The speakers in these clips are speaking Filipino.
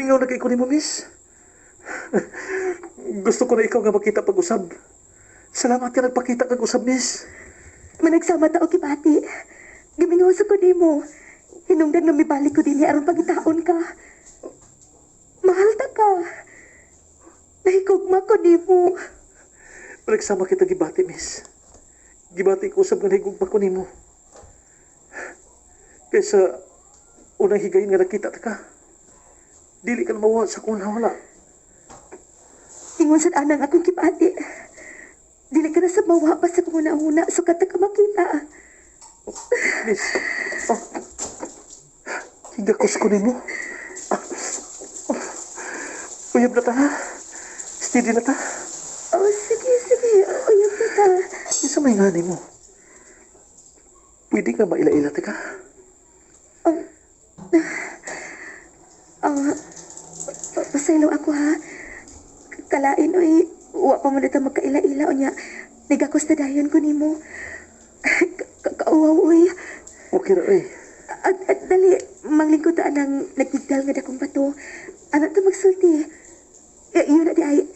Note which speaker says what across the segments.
Speaker 1: Mingaw na kay ko nimo, miss. Gusto ko na ikaw nga makita pag-usab. Salamat ka nagpakita kag usab, miss.
Speaker 2: Managsama ta o kibati. Gimingoso ko nimo. Hinungdan nga mibalik ko din aron pagitaon ka. Mahal ta ka. Nahigugma ko nimo.
Speaker 1: Nagsama kita gibati, miss. Gibati ko usab nga nahigugma ko nimo. Kaysa unang higayon nga nakita ta ka. Dili ka na mawala sa kung nawala.
Speaker 2: Ingon sad anang akong kibati. Dili ka na sa mawa pa sa kung una sukat ka makita.
Speaker 1: Miss, higakos ko nimo. Uyab na ta, ha? Steady na ta.
Speaker 2: Oh, sige. Uyab na ta.
Speaker 1: Isa may ngani mo. Pwede ka maila-ila ka?
Speaker 2: Pasaylo ako ha. Kalain oy, wa pa man dito magkaila-ila o niya. Nagakos na dayon ko nimo. Kauwaw oy.
Speaker 1: Okay na, eh.
Speaker 2: At dali, manglingkod ta anang nagtigdal nga dakong bato. Ano to magsulti? Yun na di ay,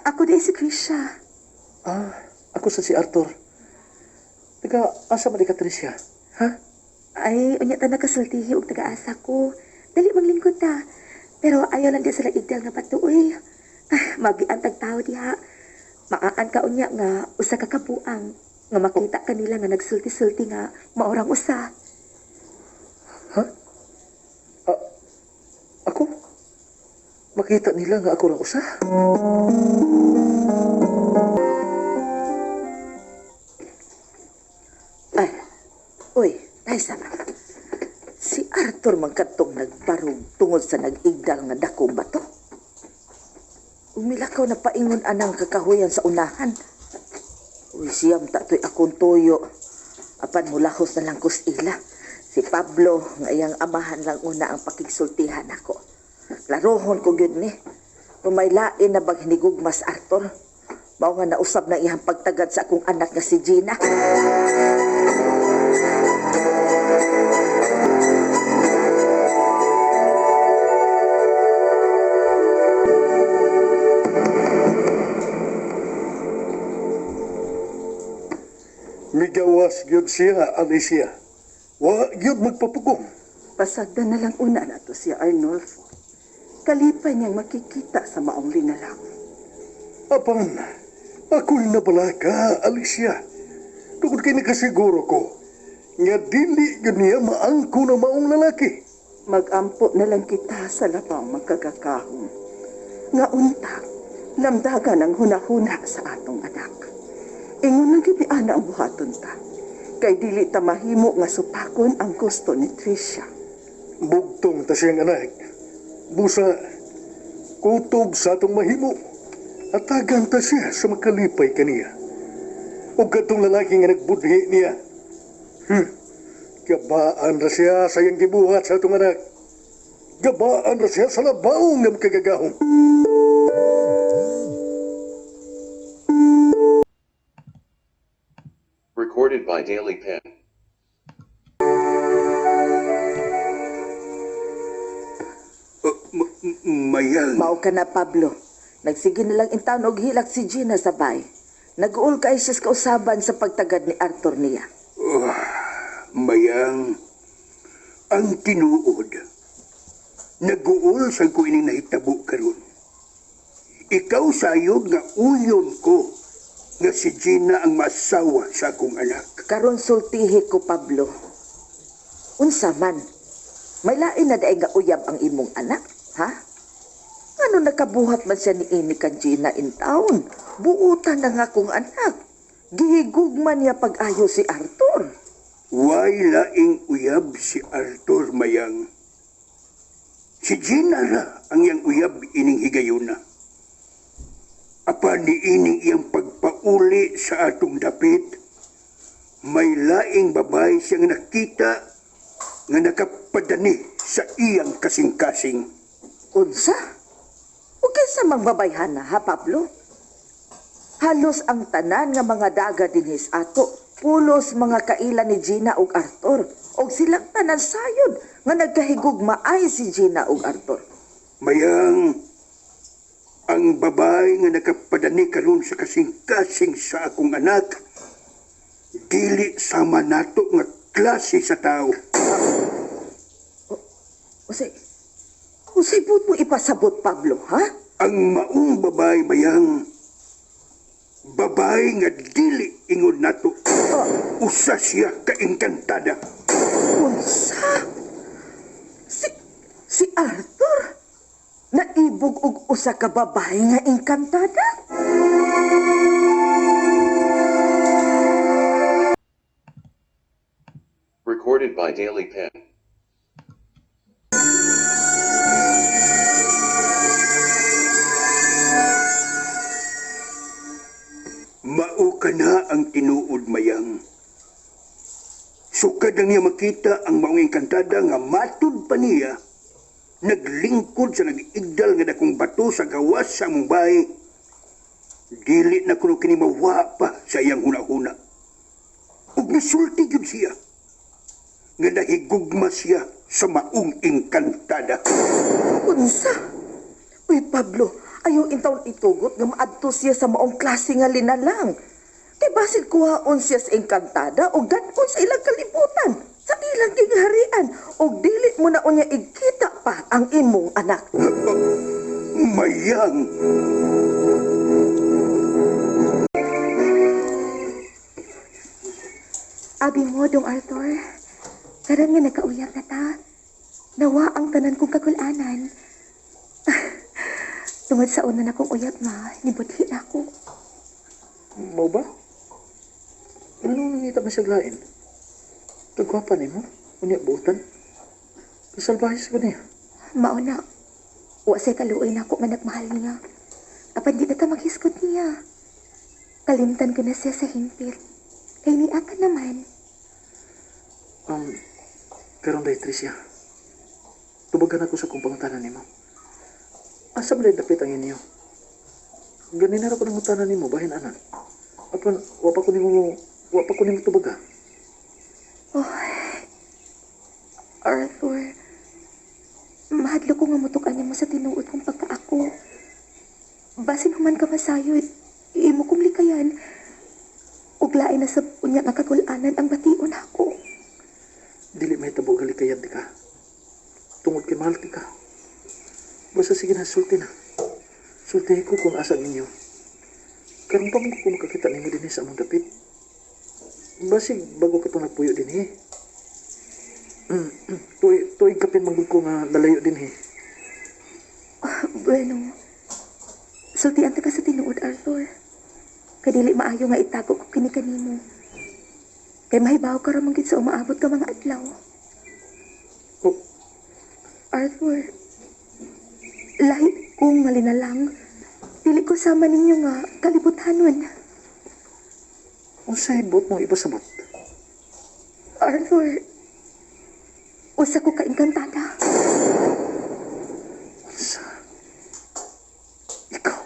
Speaker 2: ako di ay si Krisha.
Speaker 1: Ako sa si Arthur. Asa man di ka, Tricia? Ha?
Speaker 2: Ay, unya ta nakasultihi og taga-asa ko. Dali manglingkod ta. Pero ayaw lang di sila igdal nga bato oy. Magiantag tao diha. Maaan ka unya nga usa ka kabuang nga makita kanila nga nagsulti-sulti nga maorang usa.
Speaker 1: Ha? Ako? Makita nila nga ako lang usa?
Speaker 3: Ay, uy, Liza, si Arthur magkatong nagbarog tungod sa nag-igdal nga dakong bato. Umilakaw na paingon anang kakahuyan sa unahan. Uy, siyam tatoy akong tuyo. Apan mulahos na lang kus ila. Si Pablo, ngayang amahan lang una ang pakigsultihan ako. Larohon ko yun ni. Pumaylain na bag hinigugmas Arthur. Mao nga nausab na iyang pagtagad sa akong anak nga si Gina.
Speaker 1: Migawas gyud siya, Alicia. Wa gyud magpapugong.
Speaker 4: Pasagdan na lang una na to si Arnolfo. Kalipay niyang makikita sa maong linalang.
Speaker 1: Apan, ako'y nabala ka, Alicia. Tungkol kay nakasiguro ko, nga dili gyud niya maangko na maong lalaki.
Speaker 4: Mag-ampo na lang kita sa labang magkagakahong. Nga unta, namdagan ang hunahuna sa atong anak. Ingon lang gid ni ana ang buhaton ta. Kay dili ta mahimo nga supakon ang gusto ni Tricia.
Speaker 1: Bugtong ta siyang anak. Busa, kutob sa atong mahimo. Atagan ta siya sa makalipay kaniya. O katong lalaki nga nagbudhi niya. Gabaan ra siya sa iyang gibuhat sa atong anak. Gabaan ra siya sa labaw nga makagagahong.
Speaker 5: Recorded by Daily Pen.
Speaker 1: Mayal.
Speaker 3: Mao ka na, Pablo. Nagsige na lang intaon og hilak si Gina sa bay. Nag-uol ka siya sa kausaban sa pagtagad ni Arthur niya.
Speaker 6: Mayang, ang tinuod, nag-uol sa ko ining nahitabo karon. Ikaw sayod nga uyon ko nga si Gina ang masawa sa akong anak.
Speaker 3: Karon sultihi ko, Pablo. Unsa man, may lain na daay nga uyab ang imong anak, ha? Ano nakabuhat man siya ni ini kan Gina in town? Buutan na nga kong anak. Gihigugman niya pag-ayo si Arthur.
Speaker 6: Way laing uyab si Arthur, Mayang. Si Gina ra ang iyang uyab ining higayuna. Apa ni ining iyang pagpauli sa atong dapit, may laing babae siyang nakita nga nakapadani sa iyang kasing-kasing.
Speaker 3: Unsa? Okay sa mangbabayhan na, ha, Pablo? Halos ang tanan nga mga daga dinhis ato, pulos mga kailan ni Gina ug Arthur, og silang tanan sayod nga nagkahigugma ay si Gina ug Arthur.
Speaker 6: Mayang ang babae nga nakapadani karon sa kasing-kasing sa akong anak, dili sama nato nga klase sa tao.
Speaker 3: Usay mo ipasabot, Pablo, ha?
Speaker 6: Ang maong babae mayang babae nga dili ingon nato. Usa siya kaengkantada.
Speaker 3: Unsa? Si Arthur? Naibog og usa ka babae nga engkantada?
Speaker 5: Recorded by Daily Pen.
Speaker 6: Mao ka na ang tinuod mayang. Sukad ang niya makita ang maong engkantada nga matud pa niya, naglingkod sa nag-igdal nga dakong bato sa gawas sa among bahay. Dili na kuno kini mawa pa sa iyang hunahuna. Ug nasulti gyud siya nga nahigugma siya sa maong engkantada.
Speaker 3: Unsa? Uy, Pablo, ayaw intawon itugot nga maadto siya sa maong klase nga linalang. Kay basit kuhaon siya sa engkantada o ganon sa ilang kalibutan, sa ilang kingharian, o dili mo na unya igkita pa ang imong anak.
Speaker 6: Mayang!
Speaker 2: Abi mo, Dong Arthur. Karon nga nagkauyab na ta. Nawa ang tanan kong kagulanan. Tungod sa una na kong uyab ma, nibudhi na ako.
Speaker 1: Mau ba? Ano nangita mo siya lain? Tagwapa ni mo? Unya buutan? Kasalbahis ko niya.
Speaker 2: Mauna, wa say kaluoy na ako nga nagmahal niya. Apan di na ta maghiskot niya. Kalimtan ko na siya sa himpit. Kay niya ka naman.
Speaker 1: Karon day Tricia. Tubagan ako sa kong pangutanan ni mo. Asa mo day dapit ang inyo? Ganin na ko ng utanan ni mo, bahin anan. Apan, wa pa ko nimo tubaga.
Speaker 2: Oh, Arthur. Mahadlo ko nga mutukan niya mo sa tinuod kong pagkaako. Basin human ka masayod, imo kong likayan. Uglain na sa unya nga kagulanan ang bation ako.
Speaker 1: Dili may tabo galikayan di ka. Tungod kay mahal ti ka. Basta sige na, sulti na. Sulti ko kung asa ninyo. Karong pa mo ko makakita nimo din sa among dapit. Basig bago ka to nagpuyo din Tuig kapin manggod ko nga nalayo din
Speaker 2: Bueno, sultian ta ka sa tinuod, Arthur. Kadili maayo nga itago ko kini kanimo. Kay mahibaw ka ramang gid sa umaabot ka mga adlaw.
Speaker 1: Oh,
Speaker 2: Arthur, lahi kong malinalang. Dili ko sama ninyo nga kalibutanon.
Speaker 1: unsay bot mo ipasabot?
Speaker 2: Arthur, usa ko kaengkantada.
Speaker 1: Usa? Ikaw?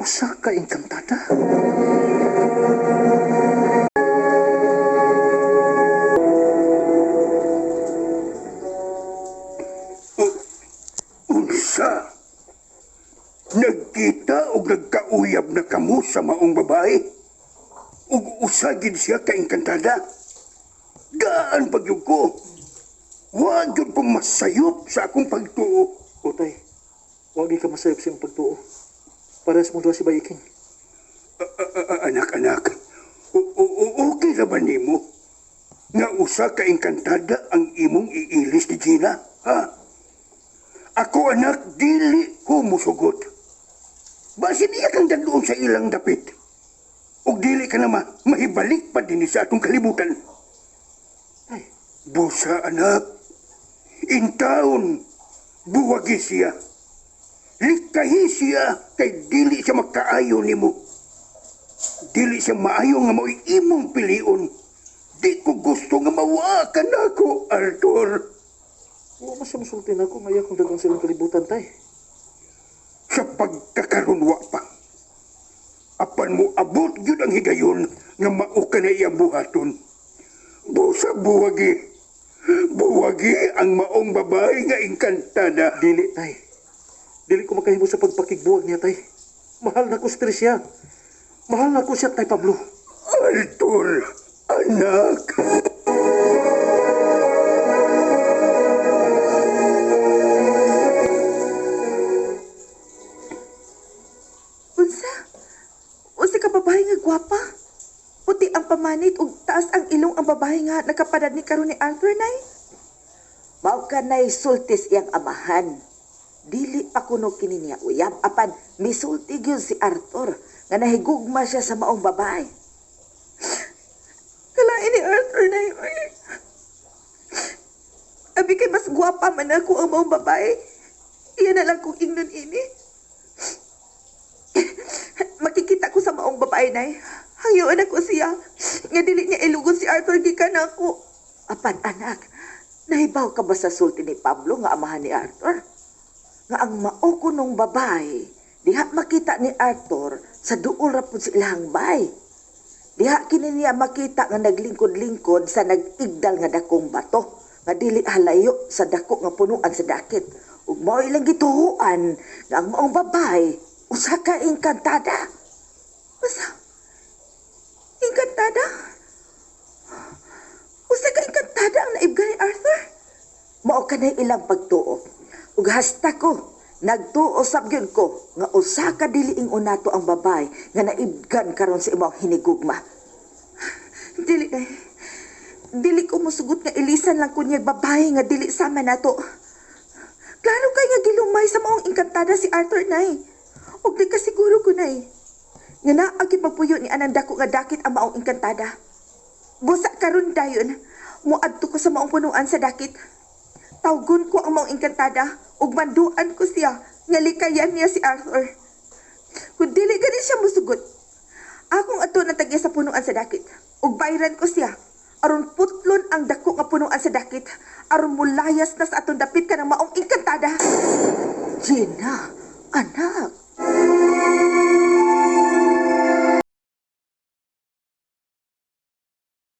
Speaker 1: Usa ka engkantada?
Speaker 6: Unsa? Nagkita o nagkauyab na kamo sa maong babae? Ug usagid siya kaengkantada? Gaan pagyug ko. Wa gyud ko masayop sa akong pagtuo.
Speaker 1: Utay, wagi ka masayop siyang pagtuo. Pares mo si Bayiking.
Speaker 6: Anak-anak, okay ra ba nimo? Nga usa ka engkantada ang imong iilis ni Gina, ha? Ako anak, dili ko musugot. Basin iya kang dadloon sa ilang dapit. O dili ka na mahibalik pa din sa atong kalibutan.
Speaker 1: Ay,
Speaker 6: Busa anak, intaon, buwagi siya. Likahi siya kay dili siya makaayo nimo. Dili siya maayo nga mo'y imong pilion. Di ko gusto nga mawakan ako, Arthur.
Speaker 1: wa masamusultin ako ngaya kung dagang silang kalibutan tay.
Speaker 6: Sa pagkakarunwa pa. Apan mo abot yun ang higayon nga mauka na iyang buhaton. Busa buwagi, Buwagi ang maong babae nga engkantada.
Speaker 1: Dili, tay. Dili ko makahimo sa pagpakigbuwag niya, tay. Mahal na ko sa siya. Mahal na ko siya, tay Pablo.
Speaker 6: Arthur, anak.
Speaker 2: Unsa? Unsa ka babae nga gwapa? Puti ang pamanit ug taas ang ilong ang babae nga nakapadad ni karon ni Arthur nay.
Speaker 3: Mao ka na'y sultis iyang amahan. Dili pa kuno kini niya uyab. Apan, misulti yun si Arthur nga nahigugma siya sa maong babae.
Speaker 2: Kalain ni Arthur nay. Abi kay mas gwapa man ako ang maong babae. Iyan na lang kung ingnon ini. Makikita ko sa maong babae nay. Hayuan ako siya. Nga dili niya ilugon si Arthur gikan ako.
Speaker 3: Apan, anak, nahibaw ka ba sa sulti ni Pablo nga amahan ni Arthur? Nga ang mao kunong babae, diha makita ni Arthur sa duol ra pud sa ilahang bay. Diha kini niya makita nga naglingkod-lingkod sa nag-igdal nga dakong bato, nga dili halayo sa dako nga punuan sa dakit. Ug mao ilang gituhuan nga ang maong babae usa ka engkantada.
Speaker 2: Usa? Engkantada? Usa ka engkantada ang naibga ni Arthur?
Speaker 3: Mao kanay ilang pagtuo. Ug hasta ko, nagtuo sab gyud ko nga usa ka diliing unato ang babay nga naibgan karon sa imong hinigugma.
Speaker 2: Dili na. Dili ko musugot nga ilisan lang kunyag babae nga dili sama nato. Klaro kay nga gilumay sa maong engkantada si Arthur nay. Ug di ka siguro ko nay. Nga naagi pagpuyo ni anang dako nga dakit ang maong engkantada. Busa karon dayon, muadto ko sa maong punuan sa dakit. Tawgon ko ang maong engkantada ug manduan ko siya nga likayan niya si Arthur. Kung dili gani siya musugot, akong ato na tagya sa punuan sa dakit ug bayran ko siya aron putlon ang dako nga punuan sa dakit aron mulayas na sa atong dapit ka ng maong engkantada.
Speaker 3: Gina, anak,